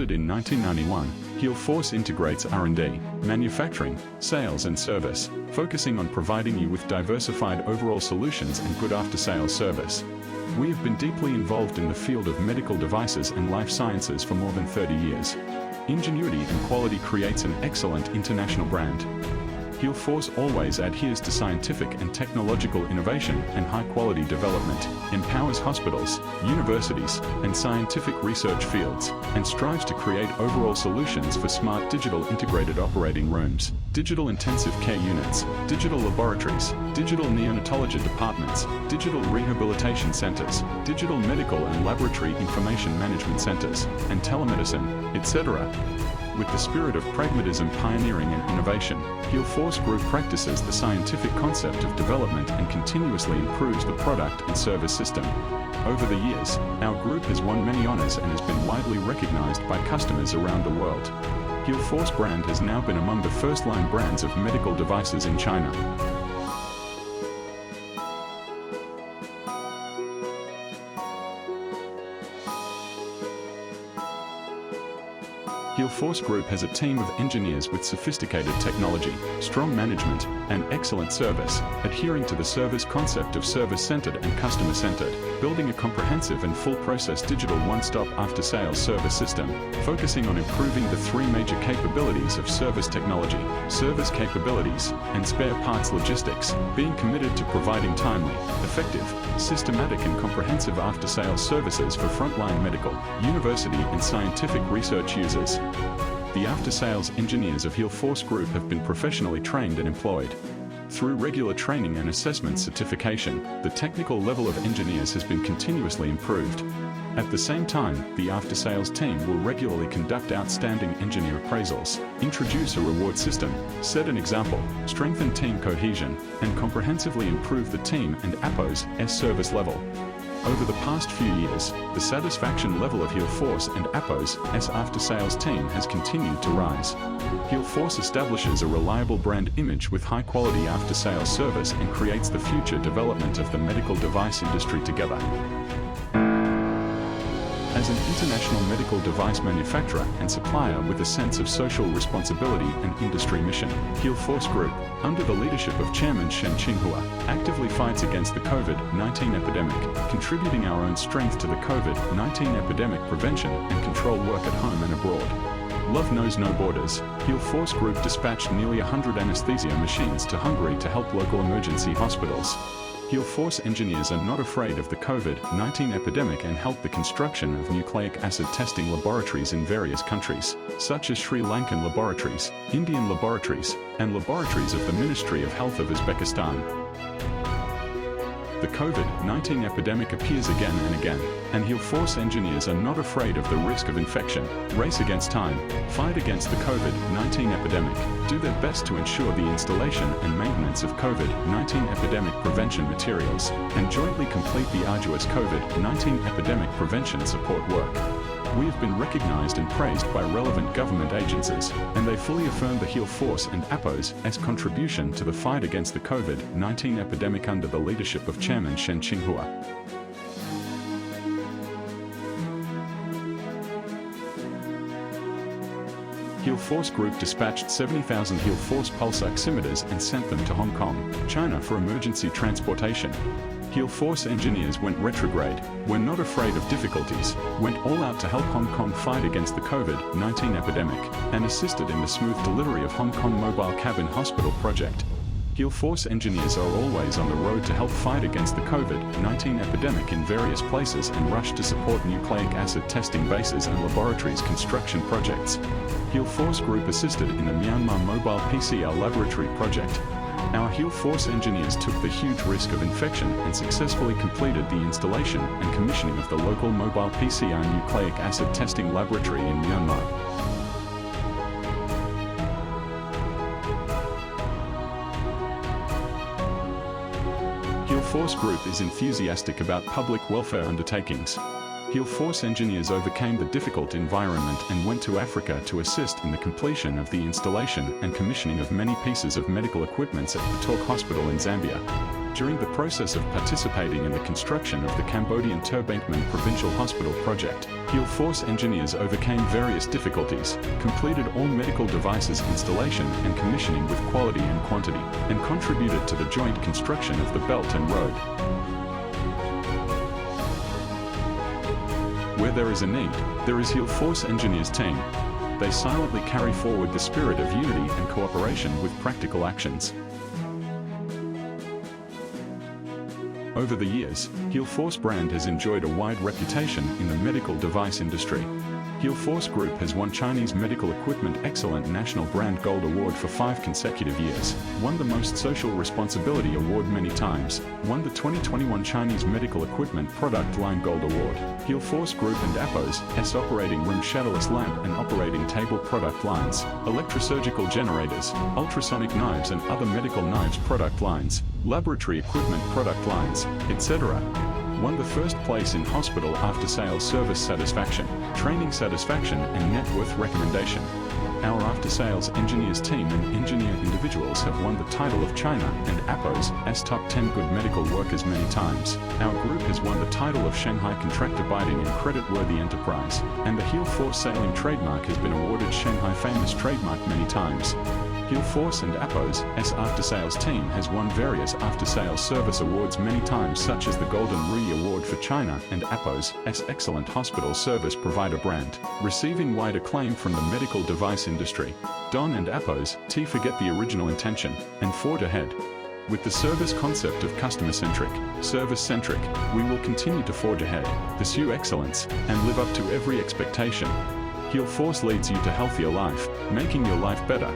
Founded in 1991, Healforce integrates R&D, manufacturing, sales and service, focusing on providing you with diversified overall solutions and good after-sales service. We have been deeply involved in the field of medical devices and life sciences for more than 30 years. Ingenuity and quality creates an excellent international brand. Healforce always adheres to scientific and technological innovation and high-quality development, empowers hospitals, universities, and scientific research fields, and strives to create overall solutions for smart digital integrated operating rooms, digital intensive care units, digital laboratories, digital neonatology departments, digital rehabilitation centers, digital medical and laboratory information management centers, and telemedicine, etc. With the spirit of pragmatism, pioneering and innovation, Healforce Group practices the scientific concept of development and continuously improves the product and service system. Over the years, our group has won many honors and has been widely recognized by customers around the world. Healforce brand has now been among the first-line brands of medical devices in China. Healforce Group has a team of engineers with sophisticated technology, strong management, and excellent service, adhering to the service concept of service-centered and customer-centered, building a comprehensive and full-process digital one-stop after-sales service system, focusing on improving the three major capabilities of service technology, service capabilities, and spare parts logistics, being committed to providing timely, effective, systematic and comprehensive after-sales services for frontline medical, university and scientific research users. The after-sales engineers of Healforce Group have been professionally trained and employed. Through regular training and assessment certification, the technical level of engineers has been continuously improved. At the same time, the after-sales team will regularly conduct outstanding engineer appraisals, introduce a reward system, set an example, strengthen team cohesion, and comprehensively improve the team and APO's service level. Over the past few years, the satisfaction level of Healforce and APO's after-sales team has continued to rise. Healforce establishes a reliable brand image with high-quality after-sales service and creates the future development of the medical device industry together. As an international medical device manufacturer and supplier with a sense of social responsibility and industry mission, Healforce Group, under the leadership of Chairman Shen Qinghua, actively fights against the COVID-19 epidemic, contributing our own strength to the COVID-19 epidemic prevention and control work at home and abroad. Love knows no borders. Healforce Group dispatched nearly 100 anesthesia machines to Hungary to help local emergency hospitals. Healforce engineers are not afraid of the COVID-19 epidemic and help the construction of nucleic acid testing laboratories in various countries, such as Sri Lankan laboratories, Indian laboratories, and laboratories of the Ministry of Health of Uzbekistan. The COVID-19 epidemic appears again and again, and Healforce engineers are not afraid of the risk of infection, race against time, fight against the COVID-19 epidemic, do their best to ensure the installation and maintenance of COVID-19 epidemic prevention materials, and jointly complete the arduous COVID-19 epidemic prevention support work. We have been recognized and praised by relevant government agencies, and they fully affirm the Healforce and APO's contribution to the fight against the COVID-19 epidemic under the leadership of Chairman Shen Qinghua. Healforce Group dispatched 70,000 Healforce pulse oximeters and sent them to Hong Kong, China for emergency transportation. Healforce engineers went retrograde, were not afraid of difficulties, went all out to help Hong Kong fight against the COVID-19 epidemic, and assisted in the smooth delivery of Hong Kong Mobile Cabin Hospital project. Healforce engineers are always on the road to help fight against the COVID-19 epidemic in various places and rush to support nucleic acid testing bases and laboratories construction projects. Healforce Group assisted in the Myanmar Mobile PCR Laboratory project. Our Healforce engineers took the huge risk of infection and successfully completed the installation and commissioning of the local mobile PCR nucleic acid testing laboratory in Myanmar. Healforce Group is enthusiastic about public welfare undertakings. Force engineers overcame the difficult environment and went to Africa to assist in the completion of the installation and commissioning of many pieces of medical equipment at Patok Hospital in Zambia. During the process of participating in the construction of the Cambodian Turbankman Provincial Hospital project, Force engineers overcame various difficulties, completed all medical devices installation and commissioning with quality and quantity, and contributed to the joint construction of the Belt and Road. Where there is a need, there is Force engineers team. They silently carry forward the spirit of unity and cooperation with practical actions. Over the years, Force brand has enjoyed a wide reputation in the medical device industry. Force Group has won Chinese Medical Equipment Excellent National Brand Gold Award for 5 consecutive years, won the Most Social Responsibility Award many times, won the 2021 Chinese Medical Equipment Product Line Gold Award. Force Group and Appos S operating room shadowless lamp and operating table product lines, electrosurgical generators, ultrasonic knives and other medical knives product lines, laboratory equipment product lines, etc. Won the first place in hospital after-sales service satisfaction, training satisfaction and net worth recommendation. Our after-sales engineers team and engineer individuals have won the title of China and Appos as top 10 good medical workers many times. Our group has won the title of Shanghai Contract Abiding and Credit-Worthy Enterprise, and the Force Sailing trademark has been awarded Shanghai Famous Trademark many times. Force and Appos S after-sales team has won various after-sales service awards many times, such as the Golden Re Award for China and Appos S Excellent Hospital Service Provider brand, receiving wide acclaim from the medical device industry. Don and Appos T forget the original intention and forge ahead. With the service concept of customer-centric, service-centric, we will continue to forge ahead, pursue excellence, and live up to every expectation. Force leads you to healthier life, making your life better.